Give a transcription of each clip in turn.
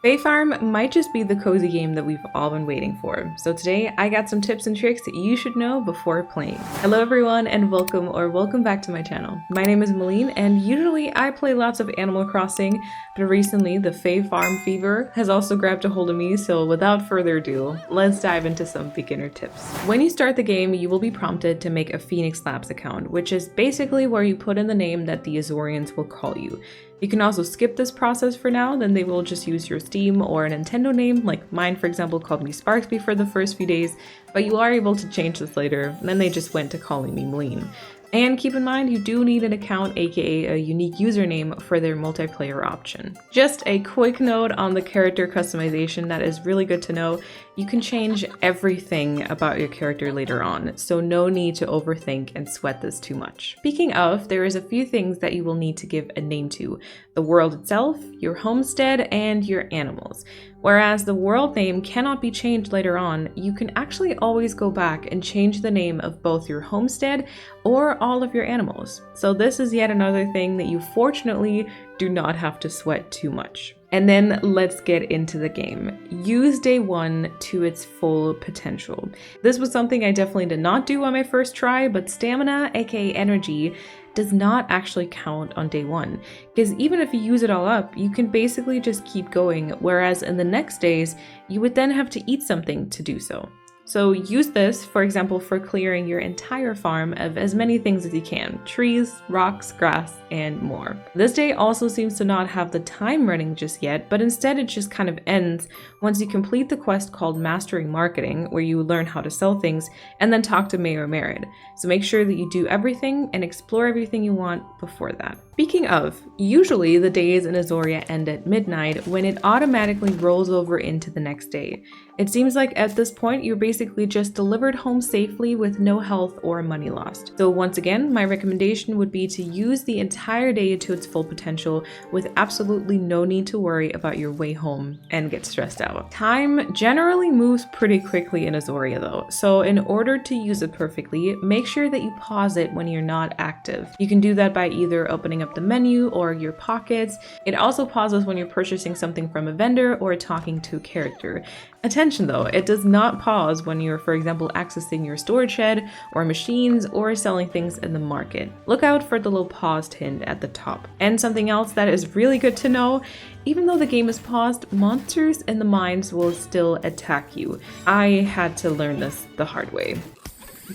Fae Farm might just be the cozy game that we've all been waiting for. So today I got some tips and tricks that you should know before playing. Hello everyone and welcome back to my channel. My name is Malene and usually I play lots of Animal Crossing, but recently the Fae Farm fever has also grabbed a hold of me, so without further ado, let's dive into some beginner tips. When you start the game, you will be prompted to make a Phoenix Labs account, which is basically where you put in the name that the Azorians will call you. You can also skip this process for now, then they will just use your Steam or a Nintendo name, like mine for example called me Sparksby for the first few days, but you are able to change this later, and then they just went to calling me Malene. And keep in mind, you do need an account, aka a unique username, for their multiplayer option. Just a quick note on the character customization that is really good to know. You can change everything about your character later on, so no need to overthink and sweat this too much. Speaking of, there is a few things that you will need to give a name to: the world itself, your homestead, and your animals. Whereas the world name cannot be changed later on, you can actually always go back and change the name of both your homestead or all of your animals. So this is yet another thing that you fortunately do not have to sweat too much. And then let's get into the game. Use day one to its full potential. This was something I definitely did not do on my first try, but stamina, aka energy, does not actually count on day one, because even if you use it all up, you can basically just keep going, whereas in the next days, you would then have to eat something to do so. So use this, for example, for clearing your entire farm of as many things as you can: trees, rocks, grass, and more. This day also seems to not have the time running just yet, but instead it just kind of ends once you complete the quest called Mastering Marketing, where you learn how to sell things and then talk to Mayor Merid. So make sure that you do everything and explore everything you want before that. Speaking of, usually the days in Azoria end at midnight when it automatically rolls over into the next day. It seems like at this point you're basically just delivered home safely with no health or money lost. So once again, my recommendation would be to use the entire day to its full potential with absolutely no need to worry about your way home and get stressed out. Time generally moves pretty quickly in Azoria though, so in order to use it perfectly, make sure that you pause it when you're not active. You can do that by either opening up the menu or your pockets. It also pauses when you're purchasing something from a vendor or talking to a character. Attention though, it does not pause when you're, for example, accessing your storage shed or machines or selling things in the market. Look out for the little paused hint at the top. And something else that is really good to know: even though the game is paused, monsters in the mines will still attack you. I had to learn this the hard way.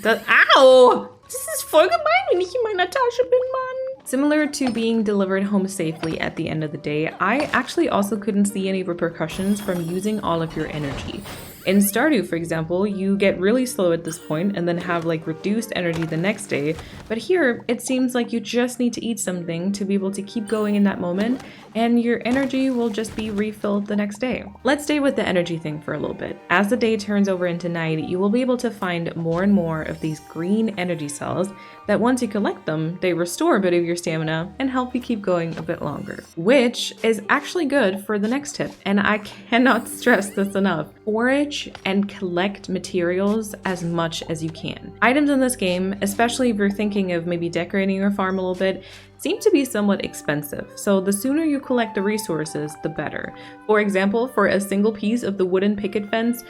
Ow! Das ist voll gemein, wenn ich in meiner Tasche bin, Mann. Similar to being delivered home safely at the end of the day, I actually also couldn't see any repercussions from using all of your energy. In Stardew, for example, you get really slow at this point and then have like reduced energy the next day, but here it seems like you just need to eat something to be able to keep going in that moment, and your energy will just be refilled the next day. Let's stay with the energy thing for a little bit. As the day turns over into night, you will be able to find more and more of these green energy cells that once you collect them, they restore a bit of your stamina and help you keep going a bit longer, which is actually good for the next tip, and I cannot stress this enough. Forage and collect materials as much as you can. Items in this game, especially if you're thinking of maybe decorating your farm a little bit, seem to be somewhat expensive, so the sooner you collect the resources, the better. For example, for a single piece of the wooden picket fence,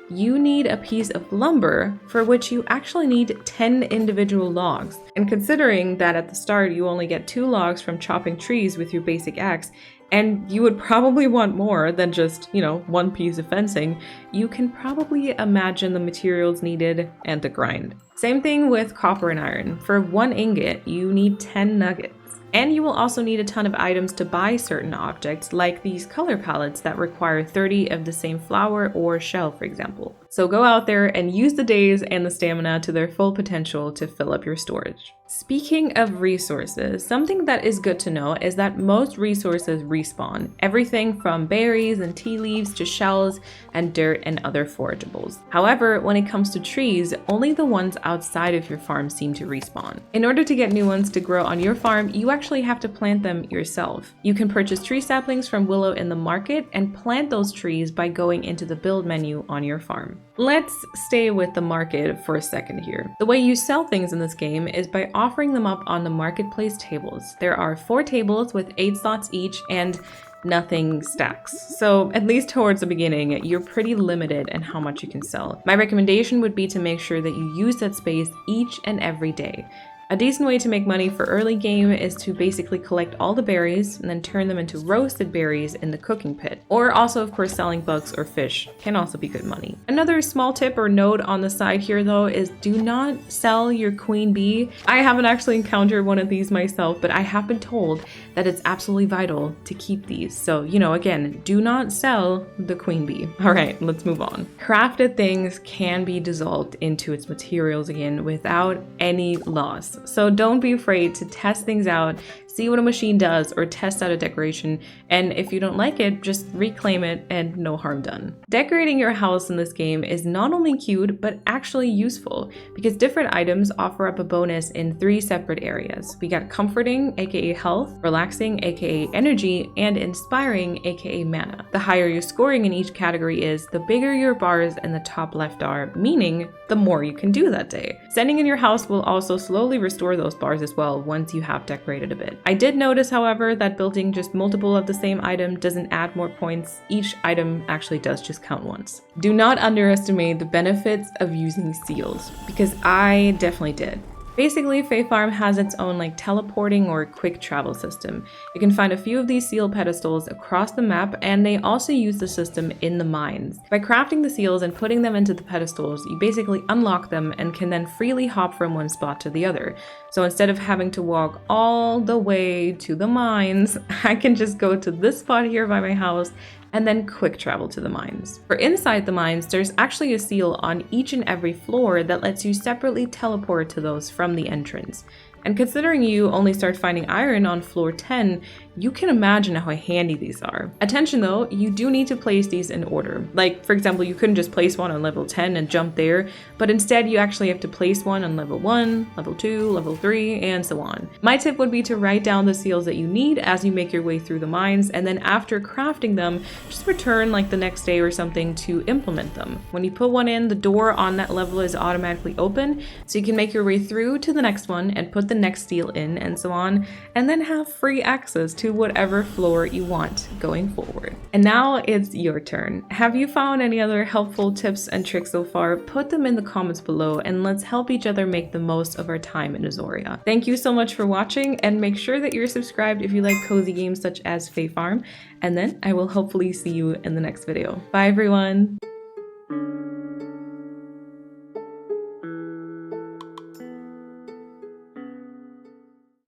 you need a piece of lumber, for which you actually need 10 individual logs. And considering that at the start you only get 2 logs from chopping trees with your basic axe, and you would probably want more than just, one piece of fencing, you can probably imagine the materials needed and the grind. Same thing with copper and iron. For 1 ingot, you need 10 nuggets. And you will also need a ton of items to buy certain objects, like these color palettes that require 30 of the same flower or shell, for example. So go out there and use the days and the stamina to their full potential to fill up your storage. Speaking of resources, something that is good to know is that most resources respawn. Everything from berries and tea leaves to shells and dirt and other forageables. However, when it comes to trees, only the ones outside of your farm seem to respawn. In order to get new ones to grow on your farm, you actually have to plant them yourself. You can purchase tree saplings from Willow in the market and plant those trees by going into the build menu on your farm. Let's stay with the market for a second here. The way you sell things in this game is by offering them up on the marketplace tables. There are 4 tables with 8 slots each, and nothing stacks. So at least towards the beginning, you're pretty limited in how much you can sell. My recommendation would be to make sure that you use that space each and every day. A decent way to make money for early game is to basically collect all the berries and then turn them into roasted berries in the cooking pit. Or also, of course, selling bugs or fish can also be good money. Another small tip or note on the side here though is do not sell your queen bee. I haven't actually encountered one of these myself, but I have been told that it's absolutely vital to keep these. So, again, do not sell the queen bee. All right, let's move on. Crafted things can be dissolved into its materials again without any loss. So don't be afraid to test things out, see what a machine does, or test out a decoration, and if you don't like it, just reclaim it and no harm done. Decorating your house in this game is not only cute, but actually useful, because different items offer up a bonus in 3 separate areas. We got comforting, aka health, relaxing, aka energy, and inspiring, aka mana. The higher your scoring in each category is, the bigger your bars in the top left are, meaning the more you can do that day. Sending in your house will also slowly restore those bars as well once you have decorated a bit. I did notice, however, that building just multiple of the same item doesn't add more points. Each item actually does just count once. Do not underestimate the benefits of using seals, because I definitely did. Basically, Fae Farm has its own teleporting or quick travel system. You can find a few of these seal pedestals across the map, and they also use the system in the mines. By crafting the seals and putting them into the pedestals, you basically unlock them and can then freely hop from one spot to the other. So instead of having to walk all the way to the mines, I can just go to this spot here by my house and then quick travel to the mines. For inside the mines, there's actually a seal on each and every floor that lets you separately teleport to those from the entrance. And considering you only start finding iron on floor 10, you can imagine how handy these are. Attention though, you do need to place these in order. For example, you couldn't just place one on level 10 and jump there, but instead you actually have to place one on level 1, level 2, level 3, and so on. My tip would be to write down the seals that you need as you make your way through the mines, and then after crafting them, just return the next day or something to implement them. When you put one in, the door on that level is automatically open, so you can make your way through to the next one and put the next seal in and so on, and then have free access to whatever floor you want going forward. And now it's your turn. Have you found any other helpful tips and tricks so far? Put them in the comments below and let's help each other make the most of our time in Azoria. Thank you so much for watching, and make sure that you're subscribed if you like cozy games such as Fae Farm, and then I will hopefully see you in the next video. Bye everyone!